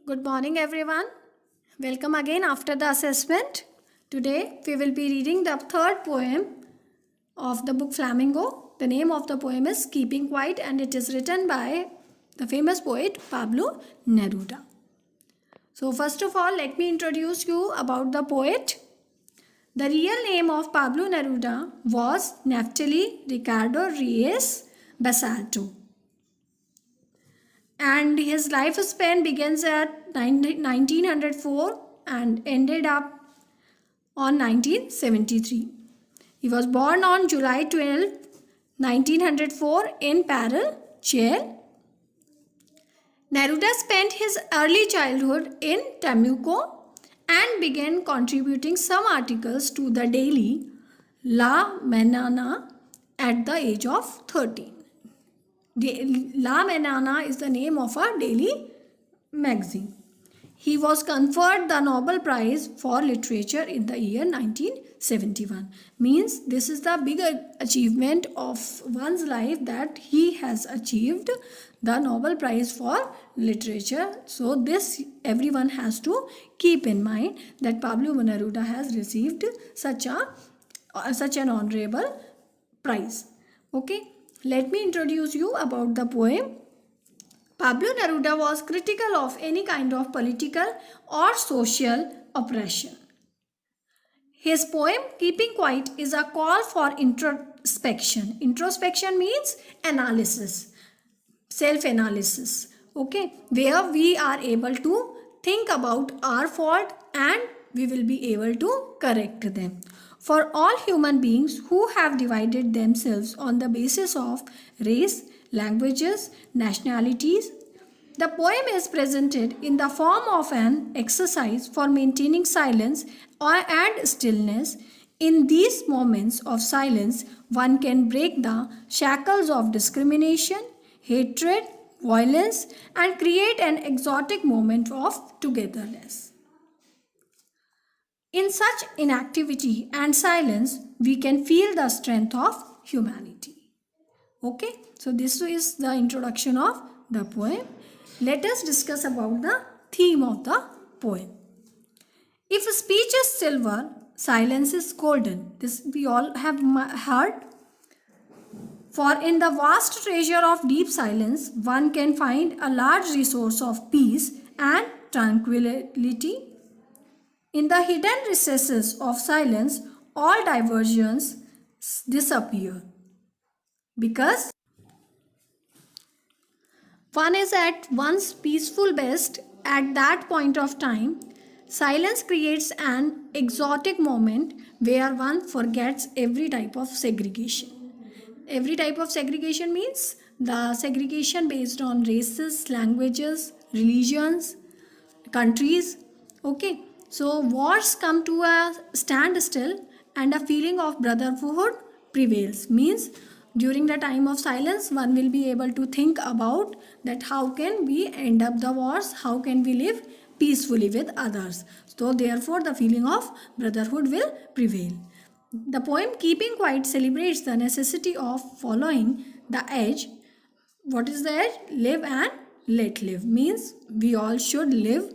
Good morning, everyone. Welcome again after the assessment. Today we will be reading the third poem of the book Flamingo. The name of the poem is Keeping Quiet and it is written by the famous poet Pablo Neruda. So first of all, let me introduce you about the poet. The real name of Pablo Neruda was Neftali Ricardo Reyes Basalto, and his lifespan begins at 1904 and ended up on 1973. He was born on July 12, 1904 in Parel, Chile. Neruda spent his early childhood in Temuco and began contributing some articles to the daily La Mañana at the age of 13. La Mañana is the name of a daily magazine. He was conferred the Nobel Prize for Literature in the year 1971. Means this is the big achievement of one's life, that he has achieved the Nobel Prize for Literature. So this everyone has to keep in mind, that Pablo Neruda has received such an honorable prize. Okay, let me introduce you about the poem. Pablo Neruda was critical of any kind of political or social oppression. His poem Keeping Quiet is a call for introspection. Introspection means analysis, self-analysis, okay, where we are able to think about our fault and we will be able to correct them. For all human beings who have divided themselves on the basis of race, languages, nationalities, the poem is presented in the form of an exercise for maintaining silence and stillness. In these moments of silence, one can break the shackles of discrimination, hatred, violence, and create an exotic moment of togetherness. In such inactivity and silence, we can feel the strength of humanity. Okay, so this is the introduction of the poem. Let us discuss about the theme of the poem. If speech is silver, silence is golden. This we all have heard. For in the vast treasure of deep silence, one can find a large resource of peace and tranquility. In the hidden recesses of silence, all diversions disappear, because one is at one's peaceful best at that point of time. Silence creates an exotic moment where one forgets every type of segregation. Every type of segregation means the segregation based on races, languages, religions, countries. Okay, so wars come to a standstill and a feeling of brotherhood prevails. Means during the time of silence, one will be able to think about that how can we end up the wars, how can we live peacefully with others. So therefore the feeling of brotherhood will prevail. The poem Keeping Quiet celebrates the necessity of following the edge. What is the edge? Live and let live. Means we all should live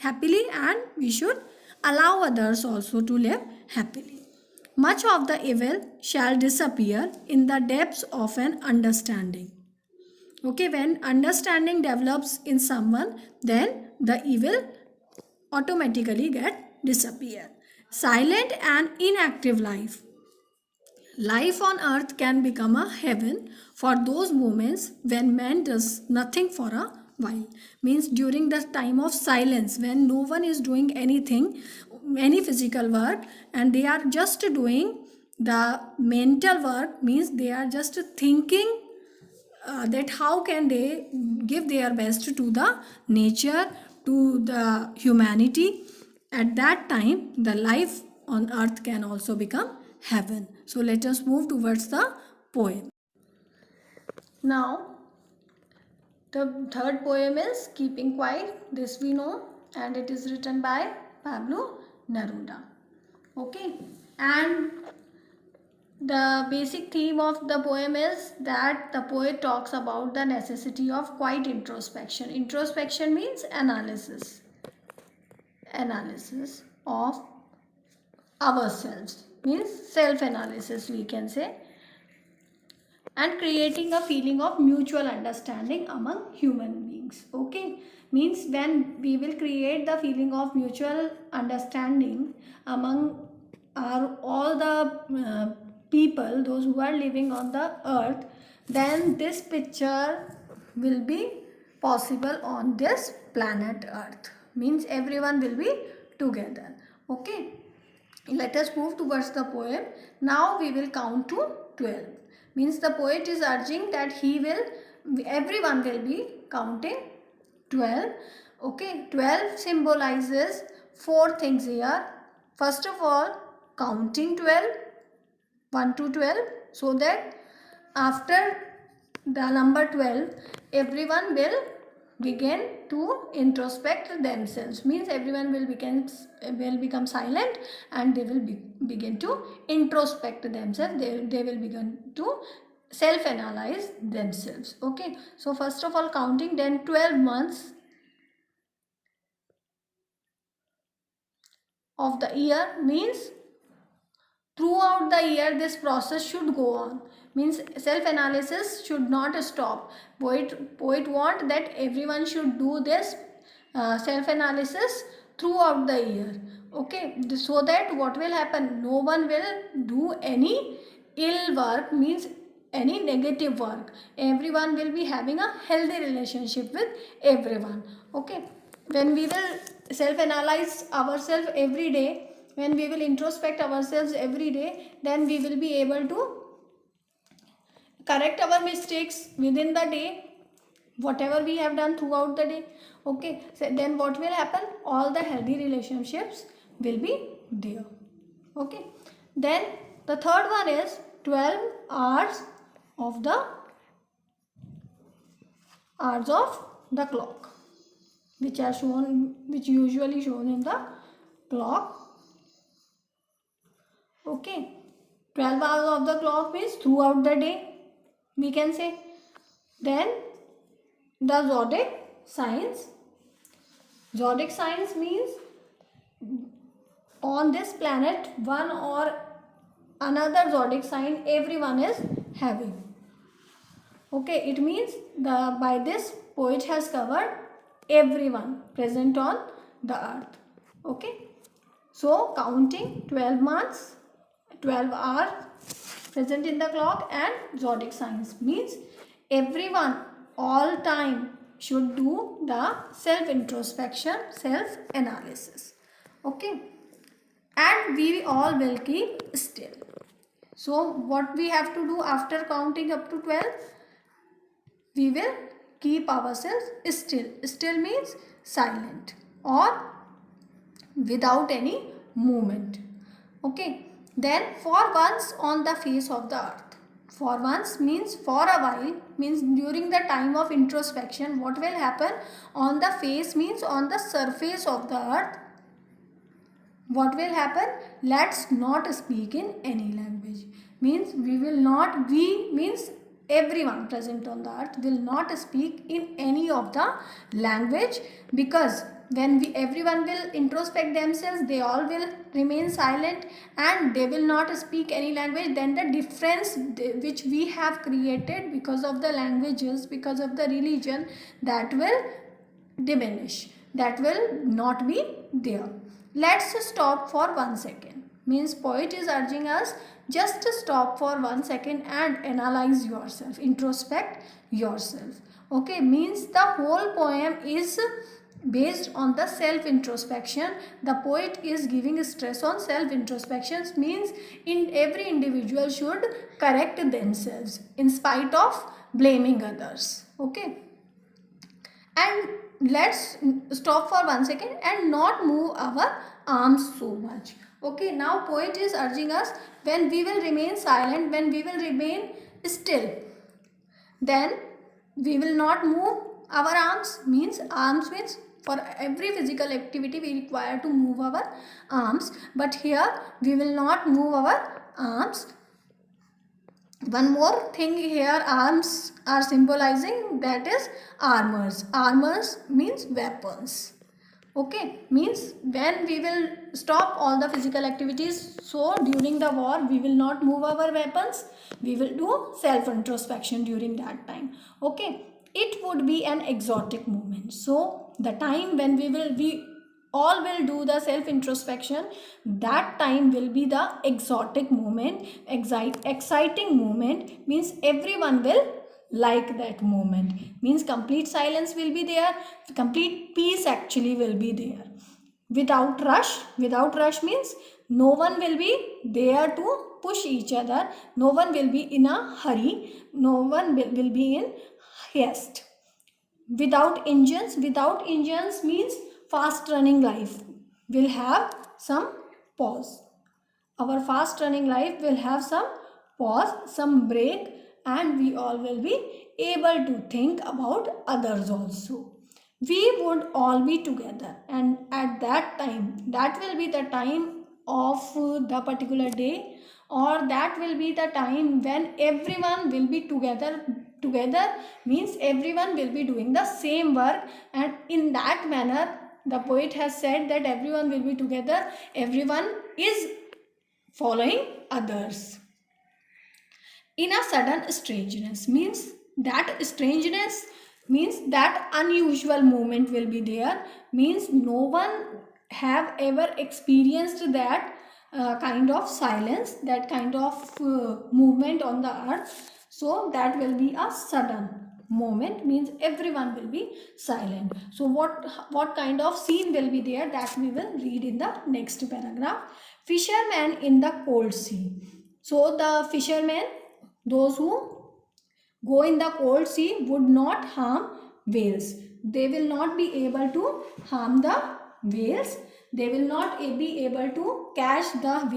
happily and we should allow others also to live happily. Much of the evil shall disappear in the depths of an understanding. Okay, when understanding develops in someone, then the evil automatically get disappear. Silent and inactive life. Life on earth can become a heaven for those moments when man does nothing for a while. Means during the time of silence, when no one is doing anything, any physical work, and they are just doing the mental work, means they are just thinking that how can they give their best to the nature, to the humanity. At that time, the life on earth can also become heaven. So let us move towards the poem. Now, the third poem is Keeping Quiet. This we know, and it is written by Pablo Neruda. Okay, and The basic theme of the poem is that the poet talks about the necessity of quiet introspection. Introspection means analysis. Analysis of ourselves means self-analysis, we can say, and creating a feeling of mutual understanding among human beings. Okay, means when we will create the feeling of mutual understanding among all the people, those who are living on the earth, then this picture will be possible on this planet earth, means everyone will be together. Okay, let us move towards the poem. Now we will count to 12. Means the poet is urging that everyone will be counting 12. Okay, 12 symbolizes four things here. First of all, counting 12, 1 to 12, so that after the number 12, everyone will begin to introspect themselves. Means everyone will become silent, and they will begin to introspect themselves. They will begin to self-analyze themselves. Okay, so first of all counting, then 12 months of the year, means throughout the year this process should go on. Means self-analysis should not stop. Poet want that everyone should do this self-analysis throughout the year. Okay, so that what will happen, no one will do any ill work, means any negative work. Everyone will be having a healthy relationship with everyone. Okay, when we will self-analyze ourselves every day, when we will introspect ourselves every day, then we will be able to correct our mistakes within the day, whatever we have done throughout the day. Okay, so then what will happen, all the healthy relationships will be there. Okay, then the third one is 12 hours of the clock, which usually shown in the clock. Okay, 12 hours of the clock means throughout the day, we can say. Then the zodiac signs. Zodiac signs means on this planet one or another zodiac sign everyone is having. Okay, it means by this poet has covered everyone present on the earth. Okay, so counting 12 months, 12 hours present in the clock, and zodiac signs means everyone all time should do the self introspection, self analysis. Okay, and we all will keep still. So what we have to do after counting up to 12, we will keep ourselves still. Still means silent or without any movement. Okay, then for once on the face of the earth. For once means for a while, means during the time of introspection, what will happen on the face means on the surface of the earth. What will happen? Let's not speak in any language. Means we means everyone present on the earth will not speak in any of the language, because when everyone will introspect themselves, they all will remain silent and they will not speak any language. Then the difference which we have created because of the languages, because of the religion, that will diminish, that will not be there. Let's stop for 1 second. Means poet is urging us just to stop for 1 second and analyze yourself, introspect yourself. Okay, means the whole poem is based on the self introspection. The poet is giving stress on self introspection, means in every individual should correct themselves in spite of blaming others. Okay, and let's stop for 1 second and not move our arms so much. Okay, now poet is urging us, when we will remain silent, when we will remain still, then we will not move our arms. Means arms means for every physical activity we require to move our arms, but here we will not move our arms. One more thing here, arms are symbolizing, that is armors. Armors means weapons. Okay, means when we will stop all the physical activities, so during the war we will not move our weapons, we will do self introspection during that time. Okay, it would be an exotic moment. So the time when we all will do the self introspection, that time will be the exotic moment, exciting moment, means everyone will like that moment, means complete silence will be there, complete peace actually will be there, without rush means no one will be there to push each other, no one will be in a hurry, no one will be in haste. Without engines means fast running life will have some pause. Our fast running life will have some pause, some break, and we all will be able to think about others also. We would all be together, and at that time, that will be the time of the particular day, or that will be the time when everyone will be together means everyone will be doing the same work, and in that manner the poet has said that everyone will be together, everyone is following others. In a sudden strangeness means that unusual moment will be there, means no one have ever experienced that kind of silence, that kind of movement on the earth. So that will be a sudden moment, means everyone will be silent. So what kind of scene will be there, that we will read in the next paragraph. Fisherman in the cold sea. So the fishermen, those who go in the cold sea, would not harm whales. They will not be able to harm the whales. They will not be able to catch the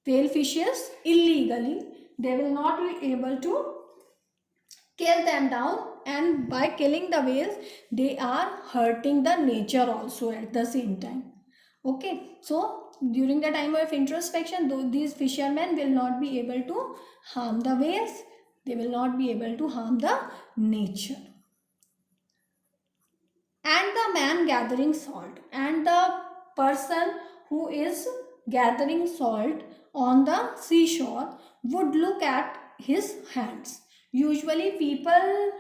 whale fishes illegally. They will not be able to kill them down, and by killing the whales they are hurting the nature also at the same time. Okay, so during the time of introspection, though these fishermen will not be able to harm the whales, they will not be able to harm the nature. And the man gathering salt, and the person who is gathering salt on the seashore would look at his hands. Usually people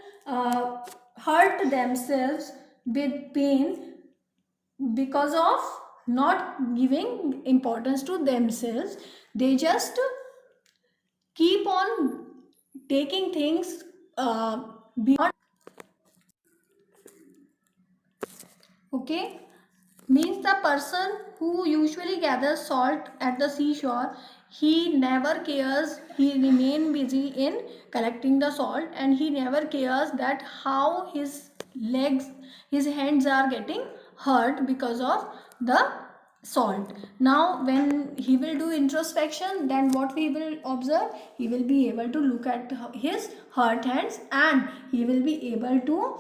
hurt themselves with pain because of not giving importance to themselves. They just keep on taking things beyond. Okay, means the person who usually gathers salt at the seashore, he never cares, he remain busy in collecting the salt, and he never cares that how his legs, his hands are getting hurt because of the salt. Now when he will do introspection, then what we will observe, he will be able to look at his hurt hands, and he will be able to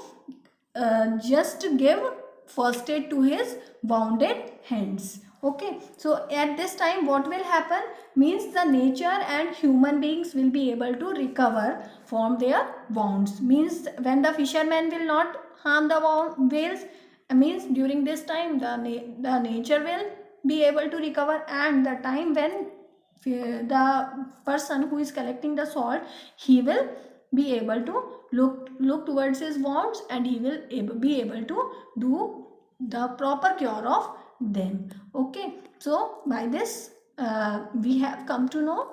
just give first aid to his wounded hands. Okay, so at this time what will happen, means the nature and human beings will be able to recover from their wounds. Means when the fisherman will not harm the whales, means during this time the nature will be able to recover, and the time when the person who is collecting the salt, he will be able to look towards his wounds, and he will be able to do the proper cure of them. Okay, so by this we have come to know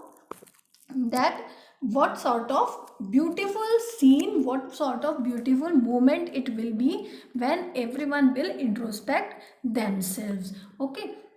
that what sort of beautiful scene, what sort of beautiful moment it will be when everyone will introspect themselves. Okay,